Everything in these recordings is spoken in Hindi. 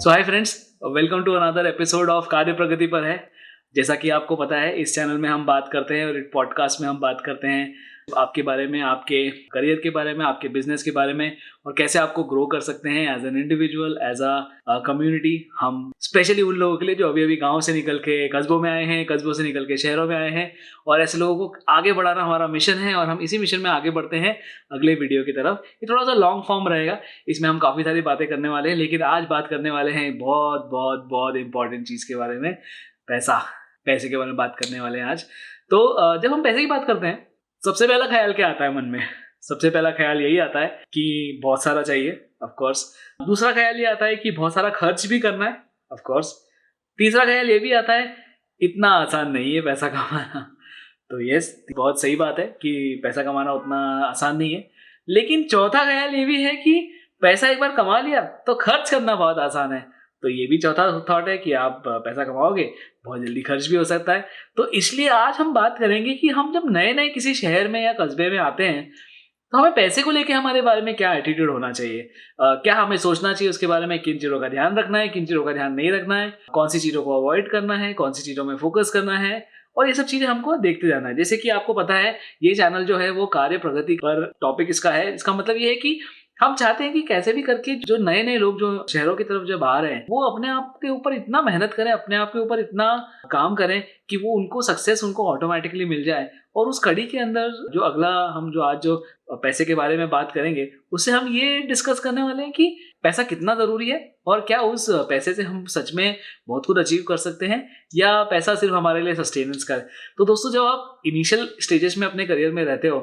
So hi friends, welcome to another episode of Karya Pragati पर है। जैसा कि आपको पता है, इस चैनल में हम बात करते हैं और इस पॉडकास्ट में हम बात करते हैं आपके बारे में, आपके करियर के बारे में, आपके बिजनेस के बारे में और कैसे आपको ग्रो कर सकते हैं as an individual, as a community. हम स्पेशली उन लोगों के लिए जो अभी अभी गाँव से निकल के कस्बों में आए हैं, कस्बों से निकल के शहरों में आए हैं, और ऐसे लोगों को आगे बढ़ाना हमारा मिशन है और हम इसी मिशन में आगे बढ़ते हैं अगले वीडियो की तरफ। ये थोड़ा सा लॉन्ग फॉर्म रहेगा, इसमें हम काफ़ी सारी बातें करने वाले हैं, लेकिन आज बात करने वाले हैं बहुत बहुत बहुत इंपॉर्टेंट चीज़ के बारे में, पैसे के बारे में बात करने वाले हैं आज। तो जब हम पैसे की बात करते हैं, सबसे पहला ख्याल क्या आता है मन में? सबसे पहला ख्याल यही आता है कि बहुत सारा चाहिए, ऑफ कोर्स। दूसरा ख्याल ये आता है कि बहुत सारा खर्च भी करना है, ऑफ कोर्स। तीसरा ख्याल ये भी आता है, इतना आसान नहीं है पैसा कमाना। तो यस, बहुत सही बात है कि पैसा कमाना उतना आसान नहीं है। लेकिन चौथा ख्याल ये भी है कि पैसा एक बार कमा लिया तो खर्च करना बहुत आसान है। तो ये भी चौथा थॉट है कि आप पैसा कमाओगे, बहुत जल्दी खर्च भी हो सकता है। तो इसलिए आज हम बात करेंगे कि हम जब नए नए किसी शहर में या कस्बे में आते हैं, तो हमें पैसे को लेके हमारे बारे में क्या एटीट्यूड होना चाहिए, क्या हमें सोचना चाहिए उसके बारे में, किन चीज़ों का ध्यान रखना है, किन चीज़ों का ध्यान नहीं रखना है, कौन सी चीज़ों को अवॉइड करना है, कौन सी चीज़ों में फोकस करना है, और ये सब चीज़ें हमको देखते जाना है। जैसे कि आपको पता है, ये चैनल जो है वो कार्य प्रगति पर टॉपिक इसका है। इसका मतलब ये है कि हम चाहते हैं कि कैसे भी करके जो नए नए लोग जो शहरों की तरफ जब आ रहे हैं, वो अपने आप के ऊपर इतना मेहनत करें, अपने आप के ऊपर इतना काम करें कि वो उनको सक्सेस उनको ऑटोमेटिकली मिल जाए। और उस कड़ी के अंदर जो अगला हम जो आज जो पैसे के बारे में बात करेंगे, उससे हम ये डिस्कस करने वाले हैं कि पैसा कितना ज़रूरी है और क्या उस पैसे से हम सच में बहुत कुछ अचीव कर सकते हैं, या पैसा सिर्फ हमारे लिए सस्टेनेंस का है। तो दोस्तों, जब आप इनिशियल स्टेजेस में अपने करियर में रहते हो,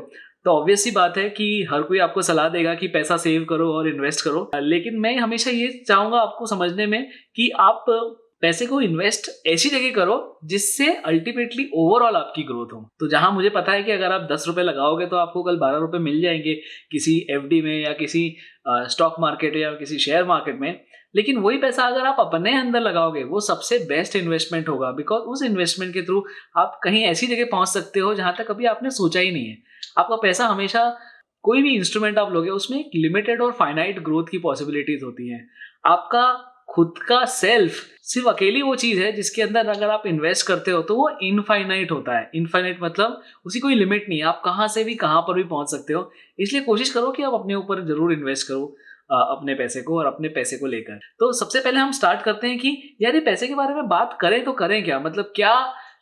तो ऑब्वियस सी बात है कि हर कोई आपको सलाह देगा कि पैसा सेव करो और इन्वेस्ट करो। लेकिन मैं हमेशा ये चाहूँगा आपको समझने में कि आप पैसे को इन्वेस्ट ऐसी जगह करो जिससे अल्टीमेटली ओवरऑल आपकी ग्रोथ हो। तो जहां मुझे पता है कि अगर आप 10 रुपए लगाओगे तो आपको कल 12 रुपए मिल जाएंगे किसी एफडी में या किसी स्टॉक मार्केट या किसी शेयर मार्केट में, लेकिन वही पैसा अगर आप अपने अंदर लगाओगे, वो सबसे बेस्ट इन्वेस्टमेंट होगा। बिकॉज उस इन्वेस्टमेंट के थ्रू आप कहीं ऐसी जगह पहुंच सकते हो जहां तक कभी आपने सोचा ही नहीं है। आपका पैसा हमेशा, कोई भी इंस्ट्रूमेंट आप लोगे, उसमें एक लिमिटेड और फाइनाइट ग्रोथ की पॉसिबिलिटीज होती हैं। आपका खुद का सेल्फ सिर्फ अकेली वो चीज है जिसके अंदर अगर आप इन्वेस्ट करते हो तो वो इनफाइनाइट होता है। इनफाइनाइट मतलब उसकी कोई लिमिट नहीं है, आप कहाँ से भी कहाँ पर भी पहुंच सकते हो। इसलिए कोशिश करो कि आप अपने ऊपर जरूर इन्वेस्ट करो अपने पैसे को और अपने पैसे को लेकर। तो सबसे पहले हम स्टार्ट करते हैं कि यार, ये पैसे के बारे में बात करें तो करें क्या, मतलब क्या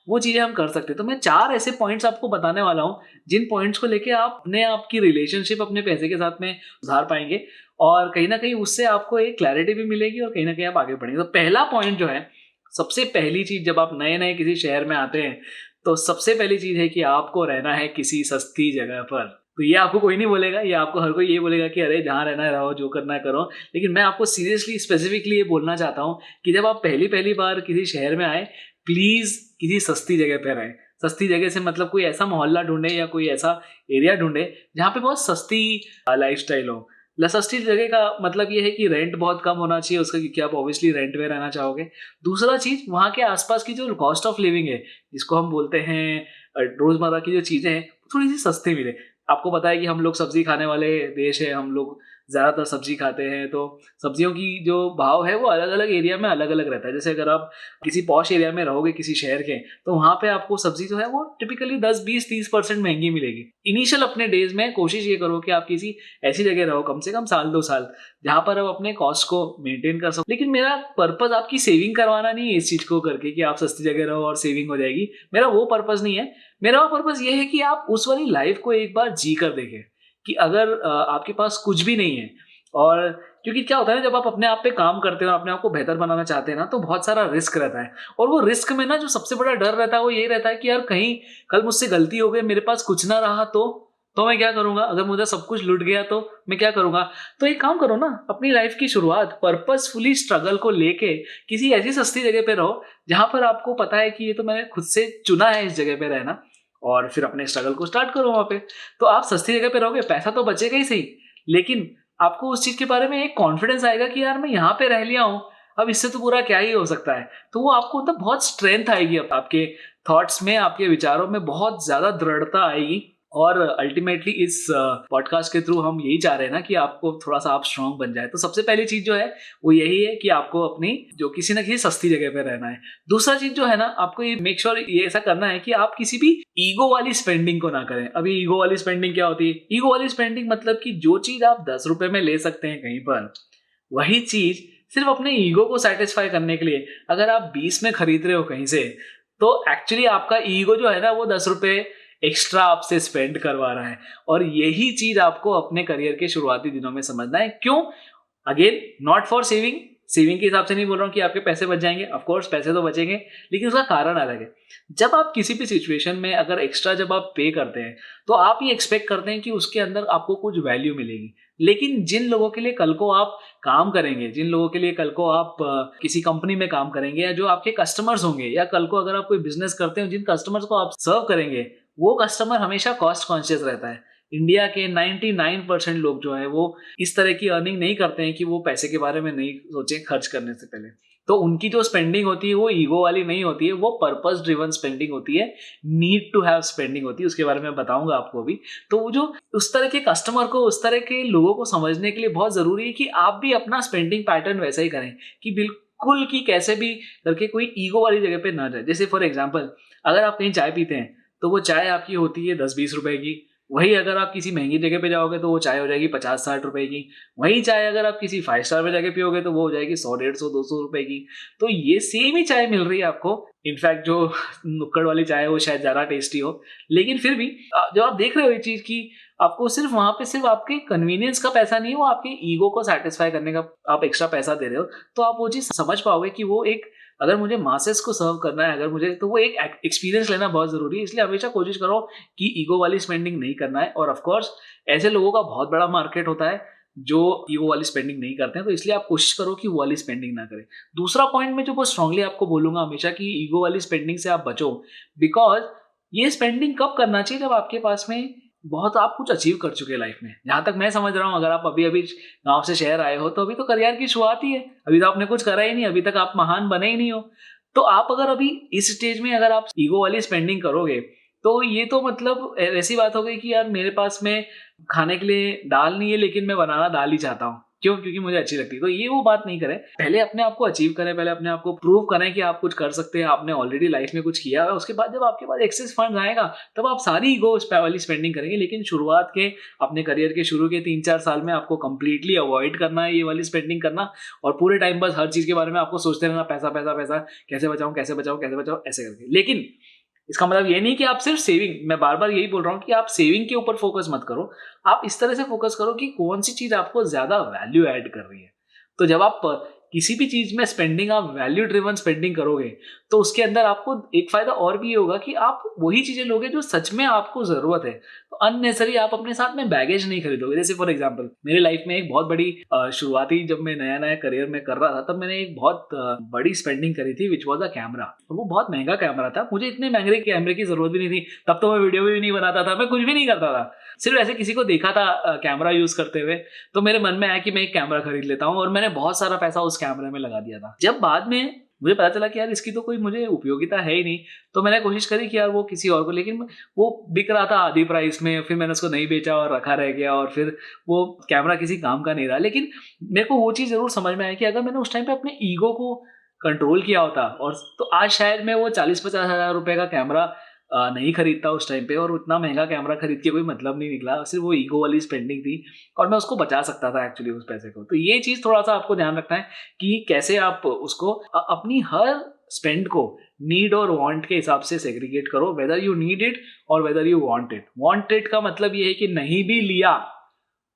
वो चीजें हम कर सकते हैं। तो मैं 4 ऐसे पॉइंट्स आपको बताने वाला हूँ जिन पॉइंट्स को लेके आप अपने आपकी रिलेशनशिप अपने पैसे के साथ में सुधार पाएंगे, और कहीं ना कहीं उससे आपको एक क्लैरिटी भी मिलेगी और कहीं ना कहीं आप आगे बढ़ेंगे। तो पहला पॉइंट जो है, सबसे पहली चीज, जब आप नए नए किसी शहर में आते हैं तो सबसे पहली चीज है कि आपको रहना है किसी सस्ती जगह पर। तो ये आपको कोई नहीं बोलेगा, ये आपको हर कोई ये बोलेगा कि अरे जहाँ रहना है रहो, जो करना है करो। लेकिन मैं आपको सीरियसली स्पेसिफिकली ये बोलना चाहता हूँ कि जब आप पहली पहली बार किसी शहर में आए, प्लीज किसी सस्ती जगह पर रहें। सस्ती जगह से मतलब कोई ऐसा मोहल्ला ढूंढे या कोई ऐसा एरिया ढूंढे जहाँ पे बहुत सस्ती लाइफस्टाइल हो। सस्ती जगह का मतलब ये है कि रेंट बहुत कम होना चाहिए उसका, क्योंकि आप ऑब्वियसली रेंट में रहना चाहोगे। दूसरा चीज, वहाँ के आसपास की जो कॉस्ट ऑफ लिविंग है, जिसको हम बोलते हैं रोजमर्रा की जो चीजें हैं, थोड़ी सी सस्ती मिले। आपको पता है कि हम लोग सब्जी खाने वाले देश है, हम लोग ज़्यादातर सब्जी खाते हैं। तो सब्जियों की जो भाव है वो अलग अलग एरिया में अलग अलग रहता है। जैसे अगर आप किसी पॉश एरिया में रहोगे किसी शहर के, तो वहाँ पे आपको सब्जी जो है वो टिपिकली 10-20-30% महंगी मिलेगी। इनिशियल अपने डेज में कोशिश ये करो कि आप किसी ऐसी जगह रहो, कम से कम 1-2 साल, जहाँ पर आप अपने कॉस्ट को मेंटेन कर सको। लेकिन मेरा पर्पज आपकी सेविंग करवाना नहीं है इस चीज़ को करके कि आप सस्ती जगह रहो और सेविंग हो जाएगी। मेरा वो पर्पज नहीं है। मेरा वो पर्पज ये है कि आप उस वाली लाइफ को एक बार जी कर देखें कि अगर आपके पास कुछ भी नहीं है, और क्योंकि क्या होता है ना, जब आप अपने आप पे काम करते हो, अपने आप को बेहतर बनाना चाहते हैं ना, तो बहुत सारा रिस्क रहता है। और वो रिस्क में ना जो सबसे बड़ा डर रहता है वो ये रहता है कि यार कहीं कल मुझसे गलती हो गई, मेरे पास कुछ ना रहा तो मैं क्या करूंगा, अगर मुझे सब कुछ लुट गया तो मैं क्या करूंगा। तो एक काम करो ना, अपनी लाइफ की शुरुआत पर्पसफुली स्ट्रगल को लेके किसी ऐसी सस्ती जगह पे रहो जहां पर आपको पता है कि ये तो मैंने खुद से चुना है इस जगह पे रहना, और फिर अपने स्ट्रगल को स्टार्ट करो वहाँ पे। तो आप सस्ती जगह पे रहोगे, पैसा तो बचेगा ही सही, लेकिन आपको उस चीज़ के बारे में एक कॉन्फिडेंस आएगा कि यार मैं यहाँ पे रह लिया हूँ, अब इससे तो पूरा क्या ही हो सकता है। तो वो आपको मतलब बहुत स्ट्रेंथ आएगी आपके थॉट्स में, आपके विचारों में बहुत ज़्यादा दृढ़ता आएगी। और अल्टीमेटली इस पॉडकास्ट के थ्रू हम यही चाह रहे हैं ना कि आपको थोड़ा सा आप स्ट्रांग बन जाए। तो सबसे पहली चीज जो है वो यही है कि आपको अपनी जो किसी ना किसी सस्ती जगह पे रहना है। दूसरा चीज जो है ना, आपको ये मेक श्योर ये ऐसा करना है कि आप किसी भी ईगो वाली स्पेंडिंग को ना करें। अभी ईगो वाली स्पेंडिंग क्या होती है? ईगो वाली स्पेंडिंग मतलब कि जो चीज आप 10 रुपए में ले सकते हैं कहीं पर, वही चीज सिर्फ अपने ईगो को सेटिस्फाई करने के लिए अगर आप 20 में खरीद रहे हो कहीं से, तो एक्चुअली आपका ईगो जो है ना वो 10 रुपए एक्स्ट्रा आपसे स्पेंड करवा रहा है। और यही चीज आपको अपने करियर के शुरुआती दिनों में समझना है। क्यों? Again, not for saving, saving के हिसाब से नहीं बोल रहा हूँ कि आपके पैसे बच जाएंगे, ऑफ कोर्स पैसे तो बचेंगे, लेकिन उसका कारण अलग है। जब आप किसी भी सिचुएशन में अगर एक्स्ट्रा जब आप पे करते हैं तो आप ये एक्सपेक्ट करते हैं कि उसके अंदर आपको कुछ वैल्यू मिलेगी। लेकिन जिन लोगों के लिए कल को आप काम करेंगे, जिन लोगों के लिए कल को आप किसी कंपनी में काम करेंगे, या जो आपके कस्टमर्स होंगे, या कल को अगर आप कोई बिजनेस करते हो जिन कस्टमर्स को आप सर्व करेंगे, वो कस्टमर हमेशा कॉस्ट कॉन्शियस रहता है। इंडिया के 99% लोग जो है वो इस तरह की अर्निंग नहीं करते हैं कि वो पैसे के बारे में नहीं सोचें खर्च करने से पहले। तो उनकी जो स्पेंडिंग होती है वो ईगो वाली नहीं होती है, वो पर्पस ड्रिवन स्पेंडिंग होती है, नीड टू हैव स्पेंडिंग होती है। उसके बारे में बताऊंगा आपको अभी। तो वो जो उस तरह के कस्टमर को, उस तरह के लोगों को समझने के लिए बहुत जरूरी है कि आप भी अपना स्पेंडिंग पैटर्न वैसा ही करें कि बिल्कुल कि कैसे भी करके कोई ईगो वाली जगह पे ना जाए। जैसे फॉर एग्जाम्पल, अगर आप कहीं चाय पीते हैं तो वो चाय आपकी होती है 10-20 रुपए की। वही अगर आप किसी महंगी जगह पे जाओगे तो वो चाय हो जाएगी 50-60 रुपए की। वही चाय अगर आप किसी 5 स्टार पे जाके पियोगे तो वो हो जाएगी 100-150-200 रुपए की। तो ये सेम ही चाय मिल रही है आपको। इनफैक्ट जो नुक्कड़ वाली चाय है वो शायद ज़्यादा टेस्टी हो, लेकिन फिर भी जब आप देख रहे हो ये चीज़ की आपको सिर्फ वहाँ पे सिर्फ आपके कन्वीनियंस का पैसा नहीं है, वो आपके ईगो को सेटिस्फाई करने का आप एक्स्ट्रा पैसा दे रहे हो, तो आप वो चीज़ समझ पाओगे कि वो एक, अगर मुझे मासेस को सर्व करना है, अगर मुझे, तो वो एक एक्सपीरियंस लेना बहुत ज़रूरी है। इसलिए हमेशा कोशिश करो कि ईगो वाली स्पेंडिंग नहीं करना है। और ऑफ कोर्स ऐसे लोगों का बहुत बड़ा मार्केट होता है जो ईगो वाली स्पेंडिंग नहीं करते हैं, तो इसलिए आप कोशिश करो कि वो वाली स्पेंडिंग ना करें। दूसरा पॉइंट में जो बहुत स्ट्रांगली आपको बोलूंगा हमेशा कि ईगो वाली स्पेंडिंग से आप बचो, बिकॉज ये स्पेंडिंग कब करना चाहिए? जब आपके पास में बहुत आप कुछ अचीव कर चुके हैं लाइफ में। जहां तक मैं समझ रहा हूँ, अगर आप अभी अभी गांव से शहर आए हो तो अभी तो करियर की शुरुआत ही है, अभी तो आपने कुछ करा ही नहीं, अभी तक आप महान बने ही नहीं हो। तो आप अगर अभी इस स्टेज में अगर आप ईगो वाली स्पेंडिंग करोगे तो ये तो मतलब ऐसी बात हो गई कि यार मेरे पास में खाने के लिए दाल नहीं है लेकिन मैं बनाना दाल ही चाहता हूँ। क्यों? क्योंकि मुझे अच्छी लगती है। तो ये वो बात नहीं करें। पहले अपने आप को अचीव करें, पहले अपने आप को प्रूव करें कि आप कुछ कर सकते हैं, आपने ऑलरेडी लाइफ में कुछ किया है। उसके बाद जब आपके पास एक्सेस फंड आएगा तब आप सारी ईगो वाली स्पेंडिंग करेंगे। लेकिन शुरुआत के, अपने करियर के शुरू के 3-4 साल में आपको कंप्लीटली अवॉइड करना है ये वाली स्पेंडिंग करना, और पूरे टाइम बस हर चीज के बारे में आपको सोचते रहना, पैसा पैसा पैसा, कैसे बचाऊं कैसे बचाऊं कैसे बचाऊं, ऐसे करके। लेकिन इसका मतलब ये नहीं कि आप सिर्फ सेविंग, मैं बार बार यही बोल रहा हूँ कि आप सेविंग के ऊपर फोकस मत करो। आप इस तरह से फोकस करो कि कौन सी चीज आपको ज्यादा वैल्यू ऐड कर रही है। तो जब आप किसी भी चीज में स्पेंडिंग, आप वैल्यू ड्रिवन स्पेंडिंग करोगे तो उसके अंदर आपको एक फायदा और भी होगा कि आप वही चीजें लोगे जो सच में आपको जरूरत है। तो अननेसरी आप अपने साथ में बैगेज नहीं खरीदोगे। जैसे फॉर एग्जांपल, मेरी लाइफ में एक बहुत बड़ी शुरुआती, जब मैं नया नया करियर में कर रहा था तब मैंने एक बहुत बड़ी स्पेंडिंग करी थी, विच वॉज अ कैमरा। और वो बहुत महंगा कैमरा था, मुझे इतने महंगे कैमरे की जरूरत भी नहीं थी। तब तो मैं वीडियो भी नहीं बनाता था, मैं कुछ भी नहीं करता था, सिर्फ ऐसे किसी को देखा था कैमरा यूज करते हुए, तो मेरे मन में आया कि मैं एक कैमरा खरीद लेता हूँ, और मैंने बहुत सारा पैसा उस कैमरे में लगा दिया था। जब बाद में मुझे पता चला कि यार इसकी तो कोई मुझे उपयोगिता है ही नहीं, तो मैंने कोशिश करी कि यार वो किसी और को, लेकिन वो बिक रहा था आधी प्राइस में, फिर मैंने उसको नहीं बेचा और रखा रह गया, और फिर वो कैमरा किसी काम का नहीं रहा। लेकिन मेरे को वो चीज़ जरूर समझ में आया कि अगर मैंने उस टाइम पे अपने ईगो को कंट्रोल किया होता, और तो आज शायद मैं वो 40-50 हज़ार रुपए का कैमरा नहीं खरीदता उस टाइम पे, और उतना महंगा कैमरा खरीद के कोई मतलब नहीं निकला, सिर्फ वो ईगो वाली स्पेंडिंग थी, और मैं उसको बचा सकता था एक्चुअली उस पैसे को। तो ये चीज़ थोड़ा सा आपको ध्यान रखना है कि कैसे आप उसको अपनी हर स्पेंड को नीड और वांट के हिसाब से सेग्रीगेट करो, वेदर यू नीड इट और whether you want it. Want it का मतलब ये है कि नहीं भी लिया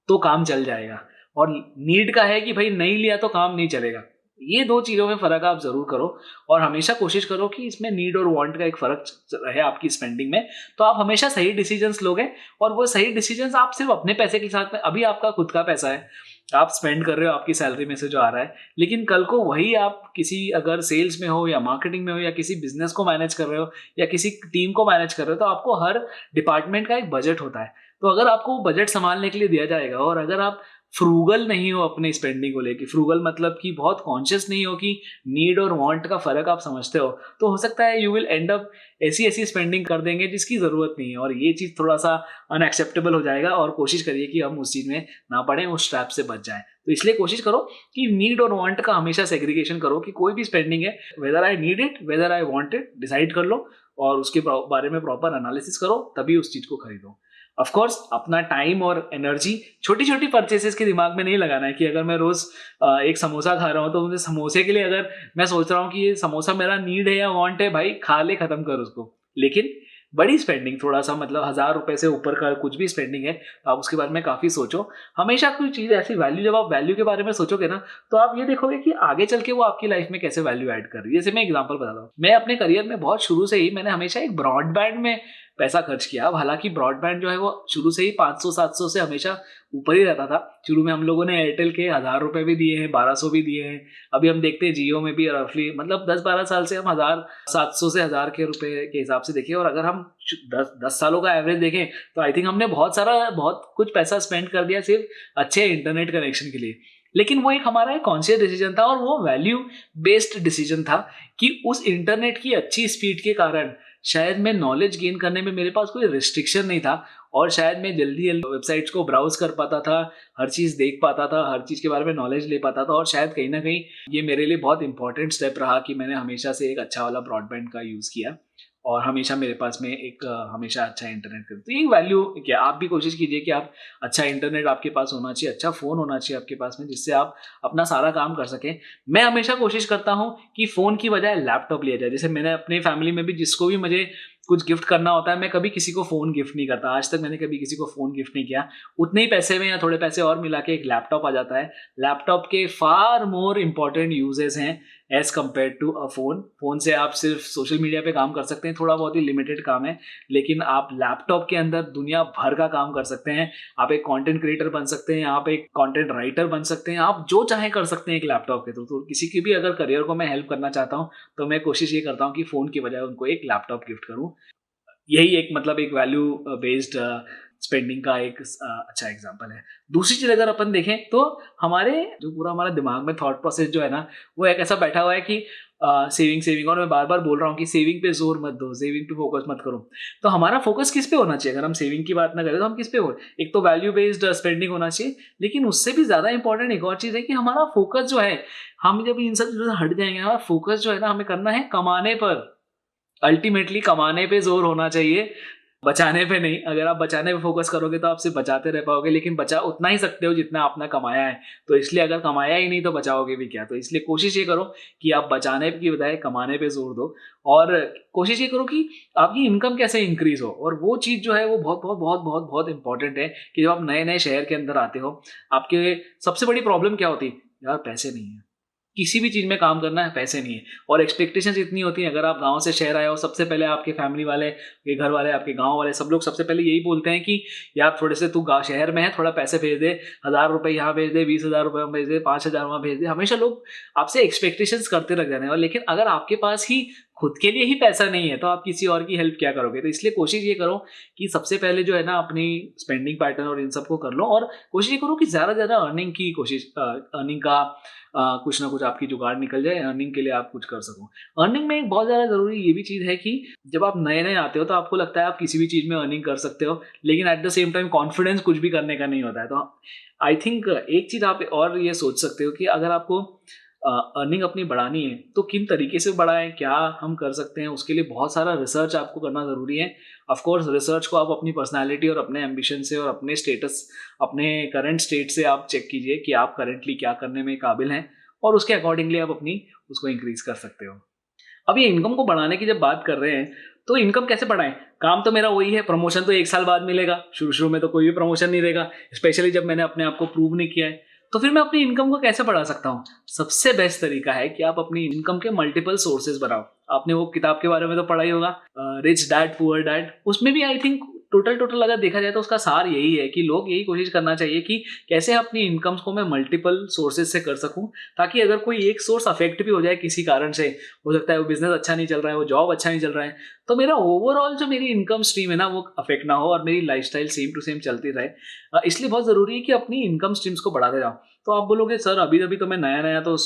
तो काम चल जाएगा, और नीड का है कि भाई नहीं लिया तो काम नहीं चलेगा। ये दो चीज़ों में फ़र्क आप ज़रूर करो, और हमेशा कोशिश करो कि इसमें नीड और वांट का एक फ़र्क रहे आपकी स्पेंडिंग में। तो आप हमेशा सही डिसीजंस लोगे, और वो सही डिसीजंस आप सिर्फ अपने पैसे के साथ में, अभी आपका खुद का पैसा है, आप स्पेंड कर रहे हो आपकी सैलरी में से जो आ रहा है, लेकिन कल को वही आप किसी, अगर सेल्स में हो या मार्केटिंग में हो या किसी बिजनेस को मैनेज कर रहे हो या किसी टीम को मैनेज कर रहे हो, तो आपको हर डिपार्टमेंट का एक बजट होता है। तो अगर आपको बजट संभालने के लिए दिया जाएगा, और अगर आप फ्रूगल नहीं हो अपने स्पेंडिंग को लेके, फ्रूगल मतलब कि बहुत कॉन्शियस नहीं हो कि नीड और वांट का फर्क आप समझते हो, तो हो सकता है यू विल एंड अप ऐसी ऐसी स्पेंडिंग कर देंगे जिसकी ज़रूरत नहीं है, और ये चीज़ थोड़ा सा अनएक्सेप्टेबल हो जाएगा। और कोशिश करिए कि हम उस चीज़ में ना पड़ें, उस ट्रैप से बच जाएं। तो इसलिए कोशिश करो कि नीड और वांट का हमेशा सेग्रीगेशन करो कि कोई भी स्पेंडिंग है, whether I need it, whether I want it, decide कर लो और उसके बारे में प्रॉपर एनालिसिस करो, तभी उस चीज़ को खरीदो। ऑफ कोर्स अपना टाइम और एनर्जी छोटी छोटी परचेसेस के दिमाग में नहीं लगाना है कि अगर मैं रोज एक समोसा खा रहा हूँ तो मुझे समोसे के लिए अगर मैं सोच रहा हूँ कि ये समोसा मेरा नीड है या वांट है, भाई खा ले, खत्म कर उसको। लेकिन बड़ी स्पेंडिंग, थोड़ा सा मतलब 1,000 रुपए से ऊपर का कुछ भी स्पेंडिंग है तो आप उसके बारे में काफ़ी सोचो। हमेशा कोई चीज़ ऐसी वैल्यू, जब आप वैल्यू के बारे में सोचोगे ना, तो आप ये देखोगे कि आगे चल के वो आपकी लाइफ में कैसे वैल्यू ऐड कर रही है। जैसे मैं एग्जांपल बताता हूँ, मैं अपने करियर में बहुत शुरू से ही मैंने हमेशा एक ब्रॉडबैंड में पैसा खर्च किया। अब हालांकि ब्रॉडबैंड जो है वो शुरू से ही 500-700 से हमेशा ऊपर ही रहता था। शुरू में हम लोगों ने एयरटेल के 1,000 रुपए भी दिए हैं, 1,200 भी दिए हैं। अभी हम देखते हैं जियो में भी रफली मतलब 10-12 साल से हम 1,700 से 1,000 के रुपए के हिसाब से देखें, और अगर हम 10 सालों का एवरेज देखें तो आई थिंक हमने बहुत कुछ पैसा स्पेंड कर दिया सिर्फ अच्छे इंटरनेट कनेक्शन के लिए। लेकिन वो एक हमारा एक कॉन्शियस डिसीजन था और वो वैल्यू बेस्ड डिसीजन था कि उस इंटरनेट की अच्छी स्पीड के कारण शायद मैं नॉलेज गेन करने में मेरे पास कोई रिस्ट्रिक्शन नहीं था, और शायद मैं जल्दी जल्दी वेबसाइट्स को ब्राउज कर पाता था, हर चीज़ देख पाता था, हर चीज़ के बारे में नॉलेज ले पाता था। और शायद कहीं ना कहीं ये मेरे लिए बहुत इंपॉर्टेंट स्टेप रहा कि मैंने हमेशा से एक अच्छा वाला ब्रॉडबैंड का यूज़ किया और हमेशा मेरे पास में एक हमेशा अच्छा इंटरनेट कर। तो ये वैल्यू क्या, आप भी कोशिश कीजिए कि आप अच्छा इंटरनेट आपके पास होना चाहिए, अच्छा फ़ोन होना चाहिए आपके पास में, जिससे आप अपना सारा काम कर सकें। मैं हमेशा कोशिश करता हूँ कि फ़ोन की बजाय लैपटॉप लिया जाए। जैसे मैंने अपनी फैमिली में भी जिसको भी मुझे कुछ गिफ्ट करना होता है, मैं कभी किसी को फ़ोन गिफ्ट नहीं करता। आज तक मैंने कभी किसी को फ़ोन गिफ्ट नहीं किया। उतने ही पैसे में या थोड़े पैसे और मिला के एक लैपटॉप आ जाता है। लैपटॉप के फार मोर इंपॉर्टेंट यूजेस हैं as compare to a phone. Phone से आप सिर्फ सोशल मीडिया पे काम कर सकते हैं, थोड़ा बहुत ही लिमिटेड काम है, लेकिन आप लैपटॉप के अंदर दुनिया भर का काम कर सकते हैं। आप एक कंटेंट क्रिएटर बन सकते हैं, आप एक कंटेंट राइटर बन सकते हैं, आप जो चाहे कर सकते हैं एक लैपटॉप के थ्रू। तो किसी की भी अगर करियर को मैं हेल्प करना चाहता हूँ तो मैं कोशिश ये करता हूँ कि फ़ोन की बजाय उनको एक लैपटॉप गिफ्ट करूँ। यही एक मतलब एक वैल्यू बेस्ड स्पेंडिंग का एक अच्छा एग्जांपल है। दूसरी चीज़ अगर अपन देखें तो हमारे जो पूरा हमारा दिमाग में थॉट प्रोसेस जो है ना, वो एक ऐसा बैठा हुआ है कि सेविंग सेविंग, और मैं बार बार बोल रहा हूँ कि सेविंग पे जोर मत दो, सेविंग पे फोकस मत करो। तो हमारा फोकस किस पे होना चाहिए? अगर हम सेविंग की बात ना करें तो हम किस पे हो, एक तो वैल्यू बेस्ड स्पेंडिंग होना चाहिए, लेकिन उससे भी ज़्यादा इंपॉर्टेंट एक और चीज़ है कि हमारा फोकस जो है, हम जब इन सब चीज़ों से हट जाएंगे, हमारा फोकस जो है ना, हमें करना है कमाने पर। अल्टीमेटली कमाने पे जोर होना चाहिए, बचाने पे नहीं। अगर आप बचाने पे फोकस करोगे तो आप सिर्फ बचाते रह पाओगे, लेकिन बचा उतना ही सकते हो जितना आपने कमाया है। तो इसलिए अगर कमाया ही नहीं तो बचाओगे भी क्या? तो इसलिए कोशिश ये करो कि आप बचाने की बजाय कमाने पे जोर दो, और कोशिश ये करो कि आपकी इनकम कैसे इंक्रीज हो। और वो चीज़ जो है वो बहुत बहुत बहुत बहुत बहुत इंपॉर्टेंट है कि जब आप नए नए शहर के अंदर आते हो, आपके सबसे बड़ी प्रॉब्लम क्या होती है? यार पैसे नहीं है। किसी भी चीज़ में काम करना है, पैसे नहीं है, और एक्सपेक्टेशंस इतनी होती हैं। अगर आप गांव से शहर आए हो, सबसे पहले आपके फैमिली वाले, आपके घर वाले, आपके गांव वाले सब लोग सबसे पहले यही बोलते हैं कि यार थोड़े से तू गाँव शहर में है, थोड़ा पैसे भेज दे, 1,000 रुपये यहाँ भेज दे, 20,000 रुपये वहाँ भेज दे, 5,000 वहाँ भेज दे। हमेशा लोग आपसे एक्सपेक्टेशंस करते रह जाने, और लेकिन अगर आपके पास ही खुद के लिए ही पैसा नहीं है तो आप किसी और की हेल्प क्या करोगे? तो इसलिए कोशिश ये करो कि सबसे पहले जो है ना, अपनी स्पेंडिंग पैटर्न और इन सबको कर लो, और कोशिश ये करो कि ज़्यादा से ज़्यादा अर्निंग की कोशिश, अर्निंग का कुछ ना कुछ आपकी जुगाड़ निकल जाए, अर्निंग के लिए आप कुछ कर सको। अर्निंग में एक बहुत ज़्यादा ज़रूरी ये भी चीज़ है कि जब आप नए नए आते हो तो आपको लगता है आप किसी भी चीज़ में अर्निंग कर सकते हो, लेकिन at the same time confidence कुछ भी करने का नहीं होता है। तो आई थिंक एक चीज़ आप और ये सोच सकते हो कि अगर आपको अर्निंग अपनी बढ़ानी है तो किन तरीके से बढ़ाएं, क्या हम कर सकते हैं, उसके लिए बहुत सारा रिसर्च आपको करना ज़रूरी है। ऑफ कोर्स रिसर्च को आप अपनी पर्सनालिटी और अपने एम्बिशन से और अपने स्टेटस, अपने करंट स्टेट से आप चेक कीजिए कि आप करेंटली क्या करने में काबिल हैं, और उसके अकॉर्डिंगली आप अपनी उसको इंक्रीज कर सकते हो। अब ये इनकम को बढ़ाने की जब बात कर रहे हैं तो इनकम कैसे बढ़ाएं? काम तो मेरा वही है, प्रमोशन तो 1 साल बाद मिलेगा, शुरू शुरू में तो कोई भी प्रमोशन नहीं रहेगा, स्पेशली जब मैंने अपने आप को प्रूव नहीं किया है। तो फिर मैं अपनी इनकम को कैसे बढ़ा सकता हूँ? सबसे बेस्ट तरीका है कि आप अपनी इनकम के मल्टीपल सोर्सेज बनाओ। आपने वो किताब के बारे में तो पढ़ा ही होगा, रिच डैड पुअर डैड। उसमें भी आई थिंक टोटल अगर देखा जाए तो उसका सार यही है कि लोग यही कोशिश करना चाहिए कि कैसे अपनी इनकम्स को मैं मल्टीपल सोर्सेज से कर सकूं, ताकि अगर कोई एक सोर्स अफेक्ट भी हो जाए किसी कारण से, हो सकता है वो बिजनेस अच्छा नहीं चल रहा है, वो जॉब अच्छा नहीं चल रहा है, तो मेरा ओवरऑल जो मेरी इनकम स्ट्रीम है ना वो अफेक्ट ना हो और मेरी लाइफस्टाइल सेम टू सेम चलती रहे। इसलिए बहुत ज़रूरी है कि अपनी इनकम स्ट्रीम्स को बढ़ाते जाओ। तो आप बोलोगे सर अभी अभी तो मैं नया नया तो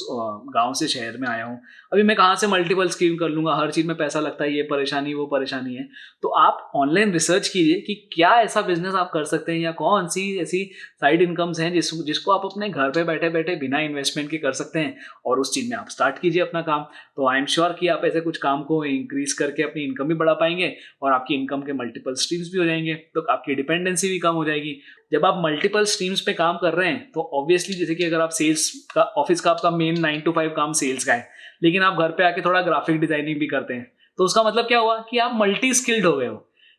गांव से शहर में आया हूँ, अभी मैं कहाँ से मल्टीपल स्कीम कर लूँगा, हर चीज़ में पैसा लगता है, ये परेशानी वो परेशानी है। तो आप ऑनलाइन रिसर्च कीजिए कि क्या ऐसा बिजनेस आप कर सकते हैं या कौन सी ऐसी साइड इनकम्स हैं जिसको आप अपने घर पे बैठे बैठे बिना इन्वेस्टमेंट के कर सकते हैं, और उस चीज़ में आप स्टार्ट कीजिए अपना काम। तो आई एम श्योर कि आप ऐसे कुछ काम को इंक्रीज करके अपनी इनकम भी बढ़ा पाएंगे और आपकी इनकम के मल्टीपल स्ट्रीम्स भी हो जाएंगे, तो आपकी डिपेंडेंसी भी कम हो जाएगी। जब आप मल्टीपल स्ट्रीम्स पे काम कर रहे हैं तो ऑब्वियसली जैसे कि अगर आप सेल्स का ऑफिस का आपका मेन 9 to 5 काम सेल्स का है, लेकिन आप घर पे आके थोड़ा ग्राफिक डिजाइनिंग भी करते हैं, तो उसका मतलब क्या हुआ कि आप मल्टी स्किल्ड हो गए हो।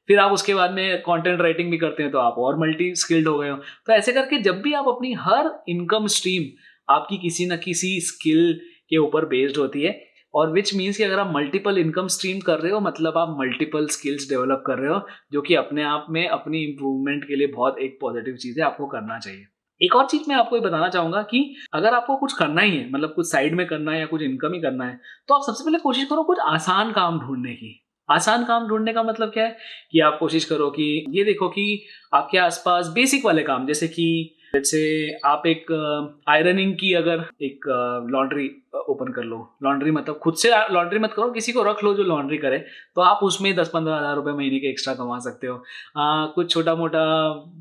फिर आप उसके बाद में कंटेंट राइटिंग भी करते हैं तो आप और मल्टी स्किल्ड हो गए हो। तो ऐसे करके जब भी आप अपनी हर इनकम स्ट्रीम आपकी किसी न किसी स्किल के ऊपर बेस्ड होती है, और विच मीन्स कि अगर आप मल्टीपल इनकम स्ट्रीम कर रहे हो मतलब आप मल्टीपल स्किल्स डेवलप कर रहे हो, जो कि अपने आप में अपनी इंप्रूवमेंट के लिए बहुत एक पॉजिटिव चीज़ है, आपको करना चाहिए। एक और चीज़ मैं आपको ये बताना चाहूँगा कि अगर आपको कुछ करना ही है, मतलब कुछ साइड में करना है या कुछ इनकम ही करना है, तो आप सबसे पहले कोशिश करो कुछ आसान काम ढूंढने की। आसान काम ढूंढने का मतलब क्या है कि आप कोशिश करो कि ये देखो कि आपके आसपास बेसिक वाले काम, जैसे कि जैसे आप एक आयरनिंग की अगर एक लॉन्ड्री ओपन कर लो, लॉन्ड्री मतलब खुद से लॉन्ड्री मत करो, किसी को रख लो जो लॉन्ड्री करे, तो आप उसमें 10-15 हज़ार रुपये महीने के एक्स्ट्रा कमा सकते हो। कुछ छोटा मोटा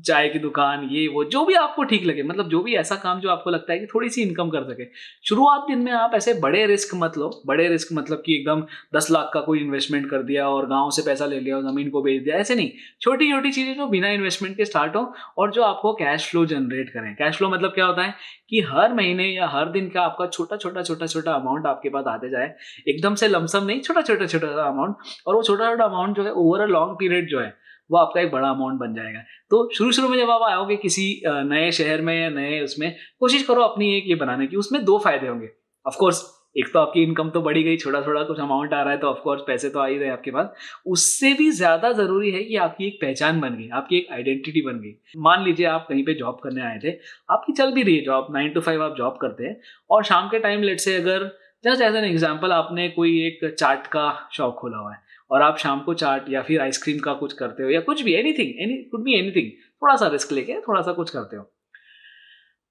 चाय की दुकान, ये वो जो भी आपको ठीक लगे, मतलब जो भी ऐसा काम जो आपको लगता है कि थोड़ी सी इनकम कर सके। शुरुआत दिन में आप ऐसे बड़े रिस्क मत लो, बड़े रिस्क मतलब कि एकदम 10 लाख का कोई इन्वेस्टमेंट कर दिया और गाँव से पैसा ले लिया और ज़मीन को बेच दिया, ऐसे नहीं। छोटी छोटी चीज़ें जो बिना इन्वेस्टमेंट के स्टार्ट हो और जो आपको कैश फ्लो जनरेट करें। कैश फ्लो मतलब क्या होता है कि हर महीने या हर दिन का आपका छोटा छोटा अमाउंट आपके पास आते जाए, एकदम से लमसम नहीं, छोटा छोटा अमाउंट, और वो छोटा छोटा अमाउंट जो है ओवर अ लॉन्ग पीरियड जो है वो आपका एक बड़ा अमाउंट बन जाएगा। तो शुरू में जब आप आओगे किसी नए शहर में या नए उसमें, कोशिश करो अपनी एक ये बनाने की। उसमें दो फायदे होंगे। ऑफ कोर्स एक तो आपकी इनकम तो बढ़ी गई, छोटा छोटा कुछ अमाउंट आ रहा है तो ऑफ कोर्स पैसे तो आ ही रहे आपके पास। उससे भी ज्यादा जरूरी है कि आपकी एक पहचान बन गई, आपकी एक आइडेंटिटी बन गई। मान लीजिए आप कहीं पे जॉब करने आए थे, आपकी चल भी रही है जॉब, 9 to 5 आप जॉब करते हैं, और शाम के टाइम लेट से अगर जस्ट एज एन एग्जाम्पल आपने कोई एक चाट का शॉप खोला हुआ है और आप शाम को चाट या फिर आइसक्रीम का कुछ करते हो या कुछ भी, एनीथिंग, कुड बी एनीथिंग, थोड़ा सा रिस्क लेके थोड़ा सा कुछ करते हो,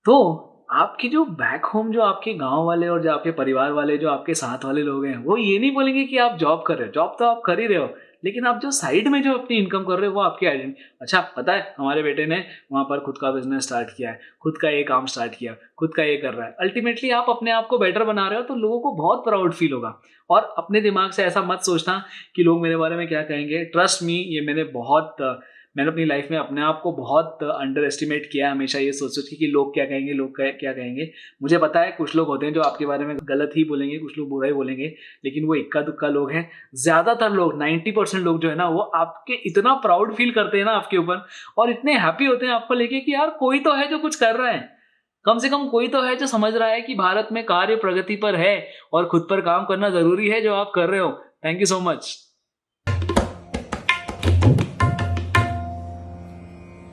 तो आपकी जो बैक होम जो आपके गांव वाले और जो आपके परिवार वाले जो आपके साथ वाले लोग हैं वो ये नहीं बोलेंगे कि आप जॉब कर रहे हो। जॉब तो आप कर ही रहे हो, लेकिन आप जो साइड में जो अपनी इनकम कर रहे हो वो आपकी आइडेंटिटी। अच्छा पता है हमारे बेटे ने वहाँ पर खुद का बिजनेस स्टार्ट किया है, खुद का ये काम स्टार्ट किया, खुद का ये कर रहा है। अल्टीमेटली आप अपने आप को बेटर बना रहे हो तो लोगों को बहुत प्राउड फील होगा। और अपने दिमाग से ऐसा मत सोचना कि लोग मेरे बारे में क्या कहेंगे। ट्रस्ट मी, ये मैंने अपनी लाइफ में अपने आप को बहुत अंडर एस्टिमेट किया, हमेशा ये सोच के कि लोग क्या कहेंगे, क्या कहेंगे। मुझे पता है कुछ लोग होते हैं जो आपके बारे में गलत ही बोलेंगे, कुछ लोग बुरा ही बोलेंगे, लेकिन वो इक्का दुक्का लोग हैं। ज़्यादातर लोग 90% लोग जो है ना वो आपके इतना प्राउड फील करते हैं ना आपके ऊपर, और इतने हैप्पी होते हैं आपको लेके कि यार कोई तो है जो कुछ कर रहा है, कम से कम कोई तो है जो समझ रहा है कि भारत में कार्य प्रगति पर है और खुद पर काम करना ज़रूरी है जो आप कर रहे हो। Thank you so much.